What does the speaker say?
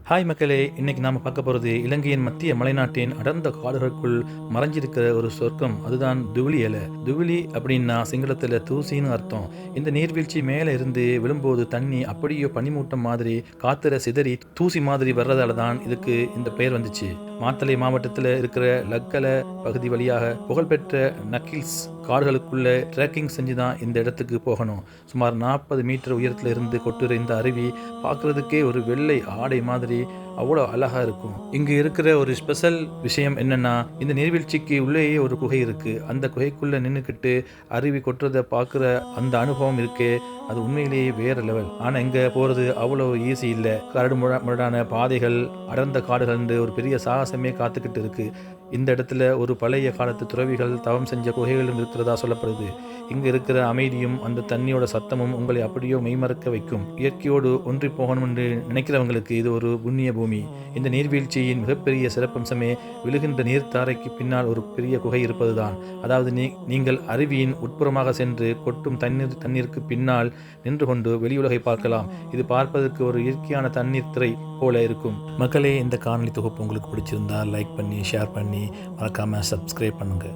Hi மக்களே, இன்னைக்கு நாம பார்க்க போறது இலங்கையின் மத்திய மலைநாட்டின் அடர்ந்த காடுகளுக்குள் மறைஞ்சிருக்கிற ஒரு சொர்க்கம். அதுதான் துவிலி இலை. துவிலி அப்படின்னா சிங்களத்துல தூசின்னு அர்த்தம். இந்த நீர்வீழ்ச்சி மேலே இருந்து விழும்போது தண்ணி அப்படியே பனிமூட்டம் மாதிரி காத்துல சிதறி தூசி மாதிரி வர்றதால தான் இதுக்கு இந்த பெயர் வந்துச்சு. மாத்தளை மாவட்டத்தில் இருக்கிற லக்கல பகுதி வழியாக புகழ்பெற்ற நக்கில்ஸ் காடுகளுக்குள்ள ட்ரெக்கிங் செஞ்சு தான் இந்த இடத்துக்கு போகணும். சுமார் 40 மீட்டர் உயரத்தில் இருந்து கொட்டுற இந்த அருவி பார்க்குறதுக்கே ஒரு வெள்ளை ஆடை மாதிரி அவ்வளோ அழகாக இருக்கும். இங்கே இருக்கிற ஒரு ஸ்பெஷல் விஷயம் என்னன்னா, இந்த நீர்வீழ்ச்சிக்கு உள்ளேயே ஒரு குகை இருக்கு. அந்த குகைக்குள்ளே நின்றுக்கிட்டு அருவி கொட்டுறதை பார்க்குற அந்த அனுபவம் இருக்கே, அது உண்மையிலேயே வேற லெவல். ஆனால் இங்கே போகிறது அவ்வளோ ஈஸி இல்லை. கரடு முரடான பாதைகள், அடர்ந்த காடுகள் ஒரு பெரிய சாகசமே காத்துக்கிட்டு இருக்கு. இந்த இடத்துல ஒரு பழைய காலத்து துறவிகள் தவம் செஞ்ச குகைகளும் இருக்கிறதா சொல்லப்படுது. இங்கே இருக்கிற அமைதியும் அந்த தண்ணியோட சத்தமும் உங்களை அப்படியோ மெய்மறக்க வைக்கும். இயற்கையோடு ஒன்றி போகணும் என்று நினைக்கிறவங்களுக்கு இது ஒரு புண்ணிய பூமி. இந்த நீர்வீழ்ச்சியின் மிகப்பெரிய சிறப்பம்சமே விழுகின்ற நீர்த்தாரைக்கு பின்னால் ஒரு பெரிய குகை இருப்பதுதான். அதாவது நீங்கள் அருவியின் உட்புறமாக சென்று கொட்டும் தண்ணீருக்கு பின்னால் நின்று கொண்டு வெளியுலகை பார்க்கலாம். இது பார்ப்பதற்கு ஒரு இயற்கையான தண்ணீர் திரை போல இருக்கும். மக்களே, இந்த காணொலி தொகுப்பு உங்களுக்கு பிடிச்சிருந்தா லைக் பண்ணி ஷேர் பண்ணி மறக்காம சப்ஸ்கிரைப் பண்ணுங்க.